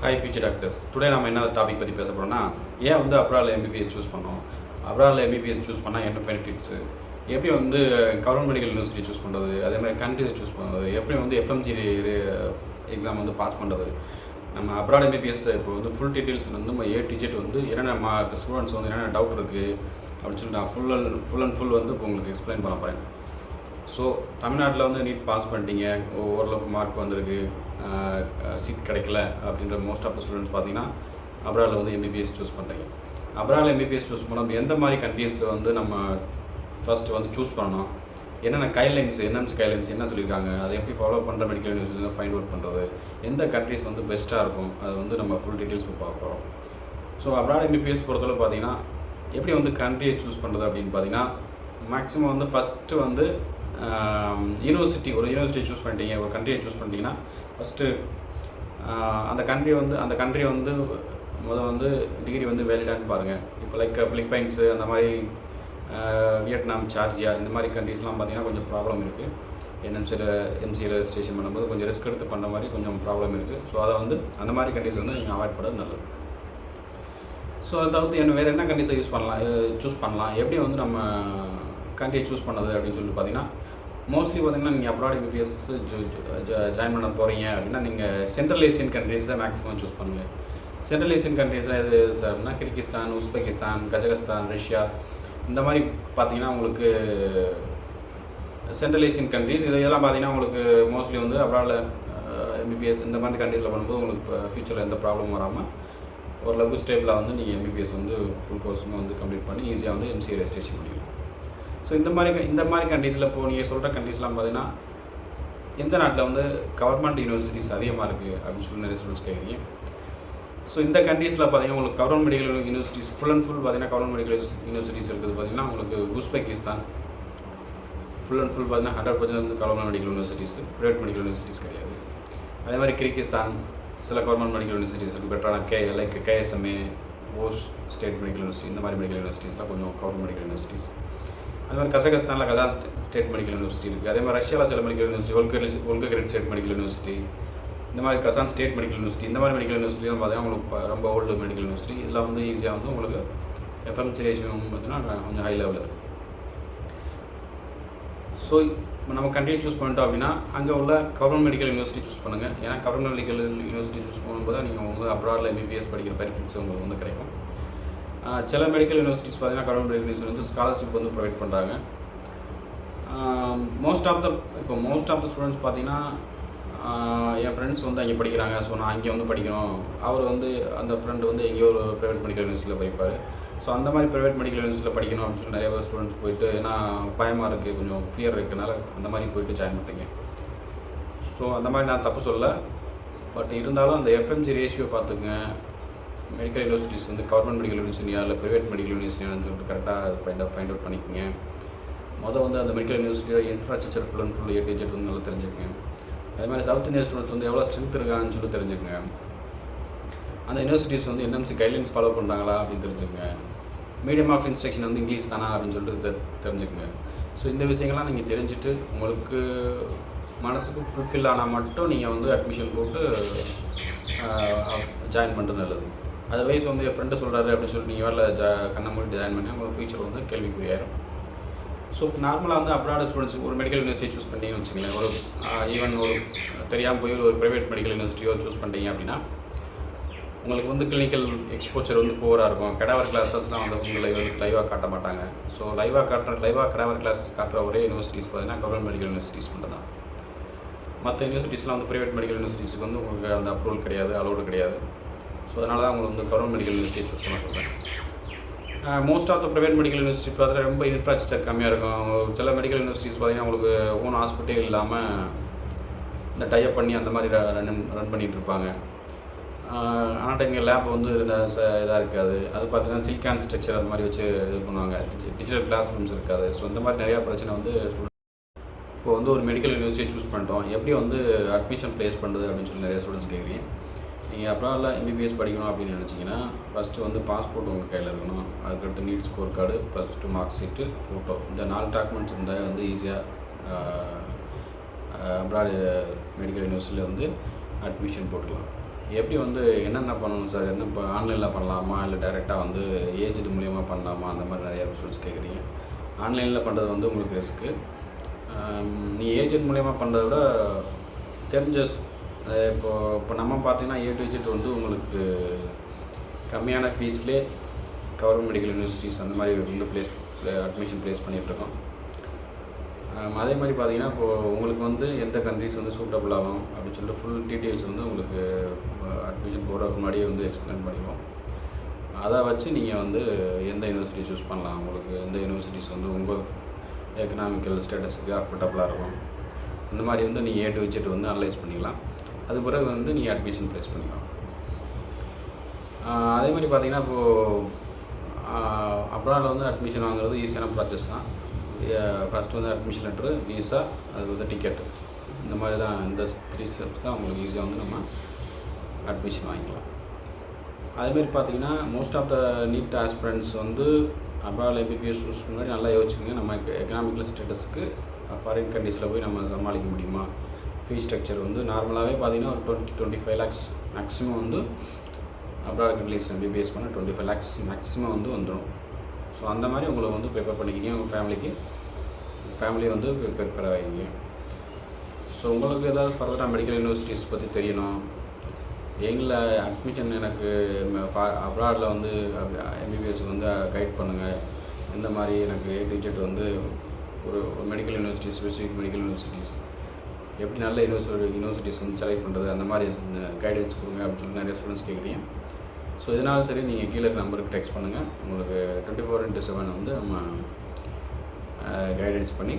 Hi future doctors. Today நம்ம என்ன topic பற்றி பேச போகிறோம்னா, ஏன் வந்து அப்ராடில் எம்பிபிஎஸ் சூஸ் பண்ணோம், அப்ராடில் எம்பிபிஎஸ் சூஸ் பண்ணால் என்ன பெனிஃபிட்ஸு, எப்படி வந்து கவர்மெண்ட் மெடிக்கல் யூனிவர்சிட்டி சூஸ் பண்ணுறது, அதே மாதிரி கண்ட்ரிஸ் சூஸ் பண்ணுறது, எப்படி வந்து எஃப்எம்ஜி எக்ஸாம் வந்து பாஸ் பண்ணுறது, நம்ம அப்ராட் எம்பிபிஎஸ் இப்போ வந்து ஃபுல் டீட்டெயில்ஸ் வந்து நம்ம டிஜெட் வந்து என்னென்ன ஸ்டூடெண்ட்ஸ் வந்து என்னென்ன டவுட் இருக்குது அப்படின்னு சொல்லிட்டு நான் ஃபுல் அண்ட் ஃபுல் வந்து இப்போ உங்களுக்கு எக்ஸ்பிளைன் பண்ண போகிறேன். ஸோ தமிழ்நாட்டில் வந்து நீட் பாஸ் பண்ணிட்டீங்க, ஓரளவுக்கு மார்க் வந்திருக்கு, சீட் கிடைக்கல அப்படின்ற மோஸ்ட் ஆஃப் த ஸ்டூடெண்ட்ஸ் பார்த்தீங்கன்னா அப்ராடில் வந்து எம்பிபிஎஸ் சூஸ் பண்ணுறீங்க. அப்ராடில் எம்பிபிஎஸ் சூஸ் பண்ணோம், எந்த மாதிரி கண்ட்ரீஸில் வந்து நம்ம ஃபஸ்ட்டு வந்து சூஸ் பண்ணணும், என்னென்ன கைட்லைன்ஸ் என்எம்சி கைட்லைன்ஸ் என்ன சொல்லியிருக்காங்க, அதை எப்படி ஃபாலோ பண்ணுற மெடிக்கல் யூனிவர்சிட்டி ஃபைண்ட் அவுட் பண்ணுறது, எந்த கண்ட்ரீஸ் வந்து பெஸ்ட்டாக இருக்கும், அது வந்து நம்ம ஃபுல் டீட்டெயில்ஸ் பார்க்க போகிறோம். ஸோ அப்ராட் எம்பிபிஎஸ் பொறுத்தளவு பார்த்தீங்கன்னா எப்படி வந்து கண்ட்ரியை சூஸ் பண்ணுறது அப்படின்னு பார்த்தீங்கன்னா, மேக்ஸிமம் வந்து ஃபஸ்ட்டு வந்து யூனிவர்சிட்டி சூஸ் பண்ணிட்டீங்க, ஒரு கண்ட்ரியை சூஸ் பண்ணிட்டீங்கன்னா ஃபஸ்ட்டு அந்த கண்ட்ரி வந்து வந்து டிகிரி வந்து வேலிடான்னு பாருங்கள். இப்போ லைக் பிலிப்பைன்ஸு அந்த மாதிரி வியட்நாம், ஜார்ஜியா இந்த மாதிரி கண்ட்ரீஸ்லாம் பார்த்திங்கன்னா கொஞ்சம் ப்ராப்ளம் இருக்குது. எம்சியில் ரெஜிஸ்ட்ரேஷன் பண்ணும்போது கொஞ்சம் ரிஸ்க் எடுத்து பண்ணுற மாதிரி கொஞ்சம் ப்ராப்ளம் இருக்குது. ஸோ அதை வந்து அந்த மாதிரி கண்ட்ரீஸ் வந்து நீங்கள் அவாய்ட் பண்ணுறது நல்லது. ஸோ அதை தவிர்த்து வேறு என்ன கண்ட்ரீஸை சூஸ் பண்ணலாம், எப்படி வந்து நம்ம கண்ட்ரியை சூஸ் பண்ணது அப்படின்னு சொல்லிட்டு பார்த்தீங்கன்னா, மோஸ்ட்லி பார்த்திங்கன்னா நீங்கள் அப்ராட் எம்பிபிஎஸ் ஜாயின் பண்ண போகிறீங்க அப்படின்னா நீங்கள் சென்ட்ரல் ஏசியன் கண்ட்ரீஸ் தான் மேக்ஸிமம் சூஸ் பண்ணுங்கள். சென்ட்ரல் ஏசியன் கண்ட்ரீஸில் எது சார் அப்படின்னா கிர்கிஸ்தான், உஸ்பெகிஸ்தான், கஜகஸ்தான், ரஷ்யா இந்த மாதிரி பார்த்தீங்கன்னா உங்களுக்கு சென்ட்ரல் ஏசியன் கண்ட்ரீஸ் இதெல்லாம் பார்த்தீங்கன்னா உங்களுக்கு மோஸ்ட்லி வந்து அப்ராடில் எம்பிபிஎஸ் இந்த மாதிரி கண்ட்ரீஸில் பண்ணும்போது உங்களுக்கு ஃபியூச்சரில் எந்த ப்ராப்ளமும் வராமல் ஓரளவுக்கு ஸ்டேபிளாக வந்து நீங்கள் எம்பிபிஎஸ் வந்து ஃபுல் கோர்ஸுமே வந்து கம்ப்ளீட் பண்ணி ஈஸியாக வந்து எம்சிஏ ரெஜிஸ்ட்ரேஷன் பண்ணிக்கலாம். ஸோ இந்த மாதிரி கண்ட்ரீஸில் இப்போது நீங்கள் சொல்கிற கண்ட்ரீஸ்லாம் பார்த்தீங்கன்னா எந்த நாட்டில் வந்து கவர்மெண்ட் யூனிவர்சிட்டிஸ் அதிகமாக இருக்குது அப்படின்னு சொல்லி நிறைய ஸ்டூடெண்ட்ஸ் கேட்குறீங்க. ஸோ இந்த கண்ட்ரீஸில் பார்த்தீங்கன்னா உங்களுக்கு கவர்மெண்ட் மெடிக்கல் யூனிவர்சிட்டிஸ் ஃபுல் பார்த்தீங்கன்னா கவர்மெண்ட் மெடிக்கல் யூனிவர்சிட்டிஸ் இருக்குது. பார்த்தீங்கன்னா உங்களுக்கு உஸ்பெகிஸ்தான் ஃபுல் பார்த்தீங்கன்னா 100% வந்து government medical universities, private medical universities கிடையாது. அதே மாதிரி கிர்கிஸ்தான் சில கவர்மெண்ட் மெடிக்கல் யூனிவர்சிட்டிஸ் இருக்குது, பெட்டரான like கேஎஸ்எம்ஏ, hose state medical university இந்த மாதிரி மெடிக்கல் யூனிவர்சிட்டிஸ்லாம் கொஞ்சம் கவர்மெண்ட் மெடிக்கல் யூனிவர்சிட்டிஸ். அதே மாதிரி கசகஸ்தானில் கசான் ஸ்டேட் மெடிக்கல் யூனிவர்சிட்டி இருக்குது. அதே மாதிரி ரஷ்யாவில் சில medical university, Volgograd state medical university, இந்த மாதிரி கசான் ஸ்டேட் மெடிக்கல் யூனிவர்சிட்டி இந்த மாதிரி மெடிக்கல் யூனிவர்சிட்டிலாம் பார்த்தீங்கன்னா உங்களுக்கு ரொம்ப ஓல்டு மெடிக்கல் யூனிவர்சிட்டி. இதில் வந்து ஈஸியாக வந்து உங்களுக்கு எஃப்எம்சி ரேஷியோ பார்த்தீங்கன்னா கொஞ்சம் ஹை லெவலில் இருக்குது. ஸோ நம்ம கண்ட்ரியை சூஸ் பண்ணிட்டோம் அப்படின்னா அங்கே உள்ள கவர்மெண்ட் மெடிக்கல் யூனிவர்சிட்டி சூஸ் பண்ணுங்கள். ஏன்னா கவர்மெண்ட் மெடிக்கல் யூனிவர்சிட்டி சூஸ் பண்ணும்போது தான் நீங்கள் வந்து அப்ராடில் எம்பிபிஎஸ் படிக்கிற பெனிஃபிட்ஸ் உங்களுக்கு வந்து கிடைக்கும். சில மெடிக்கல் யூனிவர்சிட்டிஸ் பார்த்தீங்கன்னா கவர்மெண்ட் மெடிக்கல் யூனிவர்சிட்டி வந்து ஸ்காலர்ஷிப் வந்து ப்ரொவைட் பண்ணுறாங்க. மோஸ்ட் ஆஃப் த ஸ்டூடெண்ட்ஸ் பார்த்தீங்கன்னா என் ஃப்ரெண்ட்ஸ் வந்து அங்கே படிக்கிறாங்க, ஸோ நான் அங்கே வந்து படிக்கணும். அவர் வந்து அந்த ஃப்ரெண்டு வந்து எங்கேயோ ஒரு ப்ரைவேட் மெடிக்கல் யூனிவர்சிட்டியில் படிப்பார். ஸோ அந்த மாதிரி ப்ரைவேட் மெடிக்கல் யூனிவர்சிட்டியில் படிக்கணும் அப்படின்னு சொல்லி நிறைய பேர் ஸ்டூடெண்ட்ஸ் போயிட்டு, ஏன்னா பயமாக இருக்குது, கொஞ்சம் ஃபியர் இருக்கிறனால அந்த மாதிரி போயிட்டு ஜாயின் பண்ணுறீங்க. ஸோ அந்த மாதிரி நான் தப்பு சொல்ல, பட் இருந்தாலும் அந்த எஃப்எம்சி ரேஷியோ பார்த்துங்க. மெடிக்கல் யூனிவர்சிட்டிஸ் வந்து கவர்மெண்ட் மெடிக்கல் யூனிவர்சிட்டியா இல்லை ப்ரைவேட் மெடிக்கல் யூனிவர்சிட்டியான்னு சொல்லிட்டு கரெக்டாக ஃபைண்ட் அவுட் பண்ணிக்கோங்க. வந்து அந்த மெடிக்கல் யூனிவர்சிட்டியோட இன்ஃப்ராஸ்ட்ரக்சர் ஃபுல் டிஜெட் வந்து நல்லா தெரிஞ்சுக்கங்க. அதே மாதிரி சவுத் இந்தியன் ஸ்டூடெண்ட்ஸ் வந்து எவ்வளோ ஸ்ட்ரென்த் இருக்காங்கன்னு சொல்லி தெரிஞ்சுக்கங்க. அந்த யூனிவர்சிட்டிஸ் வந்து என்எம்சி கைட்லைன்ஸ் ஃபாலோ பண்ணுறாங்களா அப்படின்னு தெரிஞ்சுக்கங்க. மீடியம் ஆஃப் இன்ஸ்ட்ரக்ஷன் வந்து இங்கிலீஷ் தானா அப்படின்னு சொல்லிட்டு தெரிஞ்சுக்கங்க. ஸோ இந்த விஷயங்கள்லாம் நீங்கள் தெரிஞ்சுட்டு உங்களுக்கு மனசுக்கு ஃபுல்ஃபில் ஆனால் மட்டும் நீங்கள் வந்து அட்மிஷன் போட்டு ஜாயின் பண்ணுறது நல்லது. அதர்வைஸ் வந்து என் ஃப்ரெண்டு சொல்கிறாரு அப்படின்னு சொல்லிட்டு நீங்கள் வேலை கண்ணை மூடி ஜாயின் பண்ணி உங்களுக்கு ஃபியூச்சர் வந்து கேள்விக்குறியாயிரும். ஸோ நார்மலாக வந்து அப்ராட் ஸ்டூடெண்ட்ஸுக்கு ஒரு மெடிக்கல் யூனிவர்சிட்டி சூஸ் பண்ணிங்கன்னு வச்சுக்கோங்களேன், ஒரு ஈவன் ஒரு தெரியாமல் போய் ஒரு ப்ரைவேட் மெடிக்கல் யூனிவர்சிட்டியோ சூஸ் பண்ணிட்டீங்க அப்படின்னா உங்களுக்கு வந்து கிளினிக்கல் எக்ஸ்போச்சர் வந்து போராக இருக்கும். கெடாவர் கிளாஸஸ்லாம் வந்து உங்களுக்கு லைவாக காட்ட மாட்டாங்க. ஸோ லைவாக கெடாவர் கிளாஸஸ் காட்டுற ஒரே யூனிவர்சிட்டிஸ் பார்த்தீங்கன்னா கவர்மெண்ட் மெடிக்கல் யூனிவர்சிட்டிஸ் மட்டும் தான். மற்ற யூனிவர்சிட்டிஸ்லாம் வந்து ப்ரைவேட் மெடிக்கல் யூனிவர்சிட்டிஸ்க்கு வந்து உங்களுக்கு அந்த அப்ரூவல் கிடையாது, அலோடு கிடையாது. ஸோ அதனால தான் உங்களுக்கு வந்து கவர்மெண்ட் மெடிக்கல் யூனிவர்சிட்டி சூஸ் பண்ண சொல்கிறேன். Most of the private medical university பார்த்தீங்கன்னா ரொம்ப இன்ஃப்ராஸ்ட்ரக்சர் கம்மியாக இருக்கும். சில மெடிக்கல் யூனிவர்சிட்டிஸ் பார்த்தீங்கன்னா உங்களுக்கு ஓன் ஹாஸ்பிட்டல் இல்லாமல் இந்த டைப் பண்ணி அந்த மாதிரி ரன் பண்ணிகிட்டு இருப்பாங்க. ஆனால் இங்கே லேப் வந்து இதாக இருக்காது. அது பார்த்தீங்கன்னா சிலிக்கான் ஸ்ட்ரக்சர் அந்த மாதிரி வச்சு இது பண்ணுவாங்க. டிஜிட்டல் கிளாஸ் ரூம்ஸ் இருக்காது. ஸோ இந்த மாதிரி நிறையா பிரச்சனை வந்து இப்போ வந்து ஒரு மெடிக்கல் யூனிவர்சிட்டி சூஸ் பண்ணிட்டோம், எப்படி வந்து அட்மிஷன் ப்ளேஸ் பண்ணுறது அப்படின்னு சொல்லி நிறைய ஸ்டூடெண்ட்ஸ் கேட்குறீங்க. நீங்கள் அப்ராடில் எம்பிபிஎஸ் படிக்கணும் அப்படின்னு நினச்சிங்கன்னா ஃபஸ்ட்டு வந்து பாஸ்போர்ட் உங்கள் கையில் இருக்கணும். அதுக்கடுத்து NEET score card, +2 mark sheet, photo, இந்த 4 டாக்குமெண்ட்ஸ் இருந்தால் வந்து ஈஸியாக அப்ராட் மெடிக்கல் யூனிவர்சிட்டியில் வந்து அட்மிஷன் போட்டுக்கலாம். எப்படி வந்து என்னென்ன பண்ணணும் சார், என்ன இப்போ ஆன்லைனில் பண்ணலாமா இல்லை டைரெக்டாக வந்து ஏஜென்ட் மூலியமாக பண்ணலாமா, அந்த மாதிரி நிறையா கொஸ்டின்ஸ் கேட்குறீங்க. ஆன்லைனில் பண்ணுறது வந்து உங்களுக்கு ரிஸ்க்கு. நீ ஏஜென்ட் மூலியமாக பண்ணுறத விட தெரிஞ்ச இப்போ நம்ம பார்த்தீங்கன்னா A to Z வந்து உங்களுக்கு கம்மியான ஃபீஸ்லேயே கவர்மெண்ட் மெடிக்கல் யூனிவர்சிட்டிஸ் அந்த மாதிரி வந்து அட்மிஷன் ப்ளேஸ் பண்ணிகிட்ருக்கோம். அதே மாதிரி பார்த்தீங்கன்னா இப்போது உங்களுக்கு வந்து எந்த கண்ட்ரிஸ் வந்து சூட்டபுள் ஆகும் அப்படின்னு சொல்லிட்டு ஃபுல் டீட்டெயில்ஸ் வந்து உங்களுக்கு அட்மிஷன் போகிறதுக்கு முன்னாடியே வந்து எக்ஸ்பிளைன் பண்ணிடுவோம். அதை வச்சு நீங்கள் வந்து எந்த யூனிவர்சிட்டி சூஸ் பண்ணலாம், உங்களுக்கு எந்த யூனிவர்சிட்டிஸ் வந்து உங்கள் எக்கனாமிக்கல் ஸ்டேட்டஸுக்கு அஃபர்டபுளாக இருக்கும், இந்த மாதிரி வந்து நீங்கள் A to Z வந்து அனலைஸ் பண்ணிக்கலாம். அது பிறகு வந்து நீங்கள் அட்மிஷன் ப்ளேஸ் பண்ணிக்கலாம். அதே மாதிரி பார்த்தீங்கன்னா இப்போது அப்ராடில் வந்து அட்மிஷன் வாங்குறது ஈஸியான ப்ராசஸ் தான். ஃபஸ்ட்டு வந்து அட்மிஷன் லெட்ரு, விசா, அது வந்து டிக்கெட்டு, இந்த மாதிரி தான் இந்த 3 ஸ்டெப்ஸ் தான் உங்களுக்கு ஈஸியாக வந்து நம்ம அட்மிஷன் வாங்கிக்கலாம். அதேமாதிரி பார்த்தீங்கன்னா most of the NEET aspirants வந்து அப்ராடில் MBBS சூஸ் முன்னாடி நல்லா யோசிச்சுங்க. நம்ம எக்கனாமிக்கல் ஸ்டேட்டஸுக்கு ஃபாரின் கண்ட்ரீஸில் போய் நம்ம சமாளிக்க முடியுமா. ஃபீஸ் ஸ்ட்ரக்சர் வந்து நார்மலாகவே பார்த்தீங்கன்னா ஒரு 20-25 lakhs மேக்ஸிமம் வந்து அப்ராட் கண்ட்ரீஸ் MBBS பண்ண 25 lakhs மேக்ஸிமம் வந்து வந்துடும். ஸோ அந்த மாதிரி உங்களை வந்து ப்ரிப்பேர் பண்ணிக்கிங்க. உங்கள் ஃபேமிலியை வந்து ப்ரிப்பேர் ஆகிங்க. ஸோ உங்களுக்கு ஏதாவது ஃபர்தராக மெடிக்கல் யூனிவர்சிட்டிஸ் பற்றி தெரியணும், எங்களை அட்மிஷன் எனக்கு அப்ராடில் வந்து MBBS வந்து கைட் பண்ணுங்கள், இந்த மாதிரி எனக்கு A to Z வந்து ஒரு medical university, specific medical universities எப்படி நல்ல யூனிவர்சிட்டிஸ் வந்து செலக்ட் பண்ணுறது, அந்த மாதிரி கைடன்ஸ் கொடுங்க அப்படின்னு சொல்லி நிறைய ஸ்டூடெண்ட்ஸ் கேட்குறீங்க. ஸோ இதனால சரி நீங்கள் கீழே நம்பருக்கு டெக்ஸ்ட் பண்ணுங்கள். உங்களுக்கு 24/7 வந்து நம்ம கைடன்ஸ் பண்ணி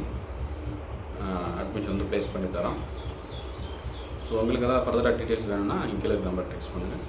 அட்மிஷன் வந்து ப்ளேஸ் பண்ணி தரோம். ஸோ உங்களுக்கு ஏதாவது ஃபர்தராக டீட்டெயில்ஸ் வேணும்னா கீழே நம்பருக்கு டெக்ஸ்ட் பண்ணுங்கள்.